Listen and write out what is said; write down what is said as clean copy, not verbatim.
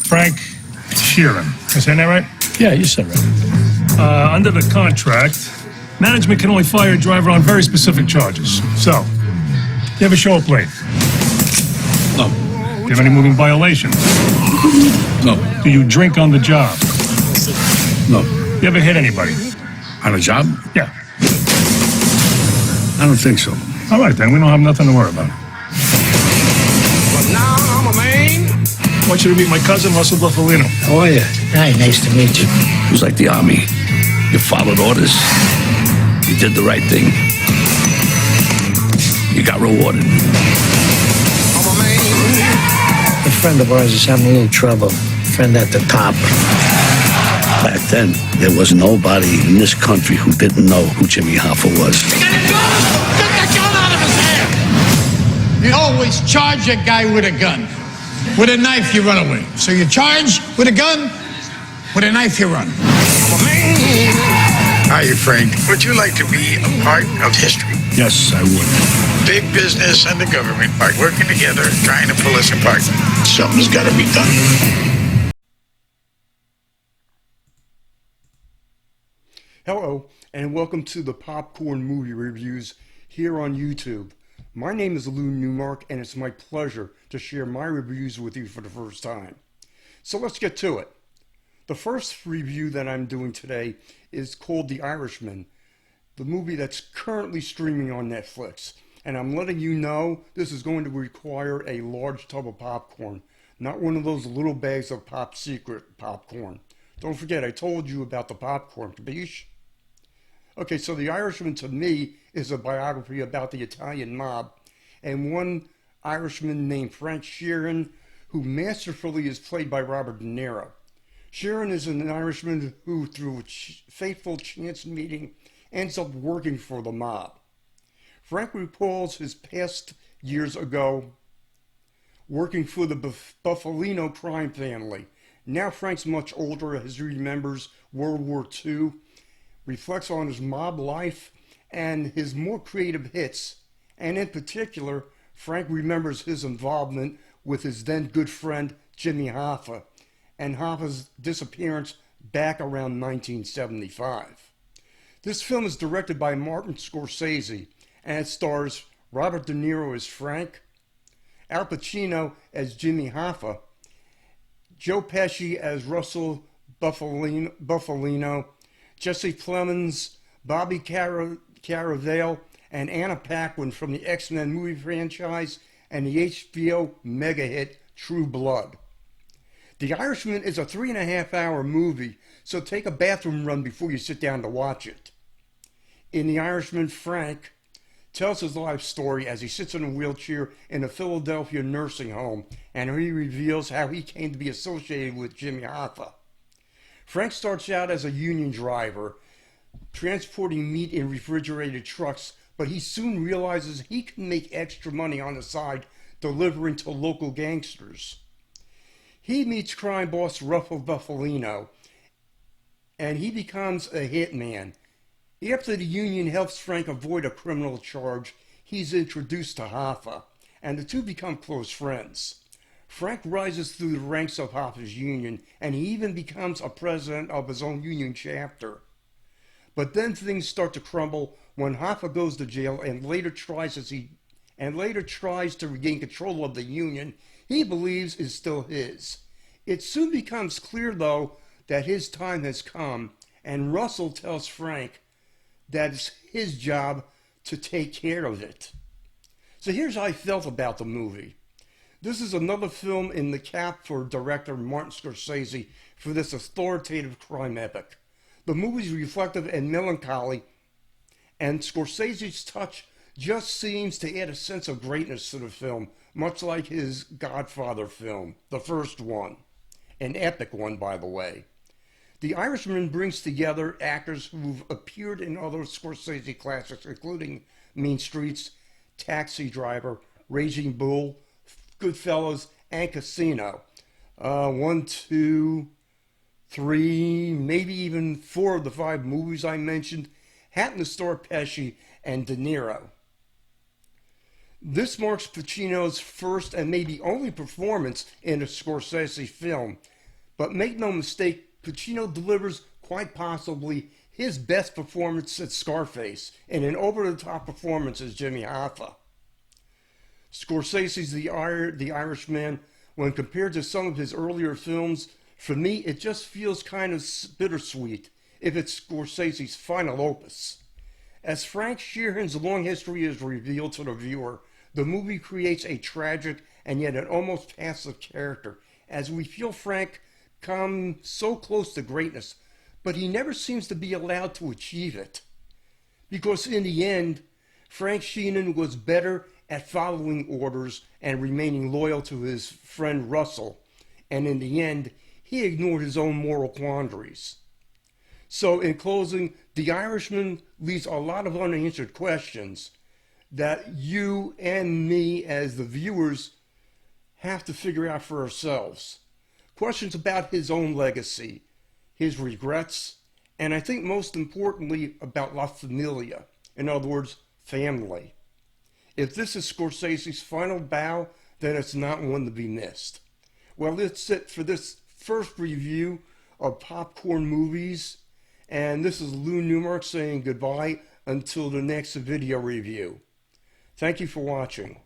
Frank Sheeran. Am I saying that right? Yeah, you said right. Under the contract, management can only fire a driver on very specific charges. So, you ever show up late? No. Do you have any moving violations? No. Do you drink on the job? No. You ever hit anybody? On a job? Yeah. I don't think so. All right, then. We don't have nothing to worry about. But now I'm a man. I want you to meet my cousin, Russell Buffalino. How are you? Hi, nice to meet you. It was like the army. You followed orders. You did the right thing. You got rewarded. I'm a man. A friend of ours is having a little trouble. Friend at the top. Back then, there was nobody in this country who didn't know who Jimmy Hoffa was. Get the gun! Get the gun out of his hand! You always charge a guy with a gun. With a knife, you run away. So you charge with a gun, with a knife, you run. I'm a man. Hi, Frank. Would you like to be a part of history? Yes, I would. Big business and the government are working together, trying to pull us apart. Something's got to be done. Hello, and welcome to the Popcorn Movie Reviews here on YouTube. My name is Lou Newmark, and it's my pleasure to share my reviews with you for the first time. So let's get to it. The first review that I'm doing today is called The Irishman, the movie that's currently streaming on Netflix. And I'm letting you know this is going to require a large tub of popcorn, not one of those little bags of Pop Secret popcorn. Don't forget, I told you about the popcorn, capiche? Okay, so The Irishman to me is a biography about the Italian mob and one Irishman named Frank Sheeran, who masterfully is played by Robert De Niro. Sheeran is an Irishman who, through a fateful chance meeting, ends up working for the mob. Frank recalls his past years ago working for the Buffalino crime family. Now Frank's much older as he remembers World War II, reflects on his mob life and his more creative hits. And in particular, Frank remembers his involvement with his then good friend Jimmy Hoffa and Hoffa's disappearance back around 1975. This film is directed by Martin Scorsese and it stars Robert De Niro as Frank, Al Pacino as Jimmy Hoffa, Joe Pesci as Russell Buffalino, Jesse Plemons, Bobby Cannavale, and Anna Paquin from the X-Men movie franchise and the HBO mega hit True Blood. The Irishman is a 3.5-hour movie, so take a bathroom run before you sit down to watch it. In The Irishman, Frank tells his life story as he sits in a wheelchair in a Philadelphia nursing home, and he reveals how he came to be associated with Jimmy Hoffa. Frank starts out as a union driver, transporting meat in refrigerated trucks, but he soon realizes he can make extra money on the side delivering to local gangsters. He meets crime boss Russell Buffalino, and he becomes a hitman. After the union helps Frank avoid a criminal charge, he's introduced to Hoffa, and the two become close friends. Frank rises through the ranks of Hoffa's union, and he even becomes a president of his own union chapter. But then things start to crumble when Hoffa goes to jail and later tries to regain control of the union he believes is still his. It soon becomes clear, though, that his time has come, and Russell tells Frank that it's his job to take care of it. So here's how I felt about the movie. This is another film in the cap for director Martin Scorsese for this authoritative crime epic. The movie's reflective and melancholy, and Scorsese's touch just seems to add a sense of greatness to the film, much like his Godfather film, the first one. An epic one, by the way. The Irishman brings together actors who've appeared in other Scorsese classics, including Mean Streets, Taxi Driver, Raging Bull, Goodfellas, and Casino. 1, 2, 3, maybe even 4 of the 5 movies I mentioned happen to star Pesci and De Niro. This marks Pacino's first and maybe only performance in a Scorsese film, But make no mistake, Pacino delivers quite possibly his best performance at Scarface, and an over-the-top performance as Jimmy Hoffa. Scorsese's The Irishman, when compared to some of his earlier films, for me it just feels kind of bittersweet if it's Scorsese's final opus. As Frank Sheeran's long history is revealed to the viewer, the movie creates a tragic and yet an almost passive character, as we feel Frank come so close to greatness, but he never seems to be allowed to achieve it. Because in the end, Frank Sheeran was better at following orders and remaining loyal to his friend Russell, and in the end, he ignored his own moral quandaries. So in closing, The Irishman leaves a lot of unanswered questions that you and me as the viewers have to figure out for ourselves. Questions about his own legacy, his regrets, and I think most importantly about La Familia, in other words, family. If this is Scorsese's final bow, then it's not one to be missed. Well, that's it for this first review of Popcorn Movies, and this is Lou Newmark saying goodbye until the next video review. Thank you for watching.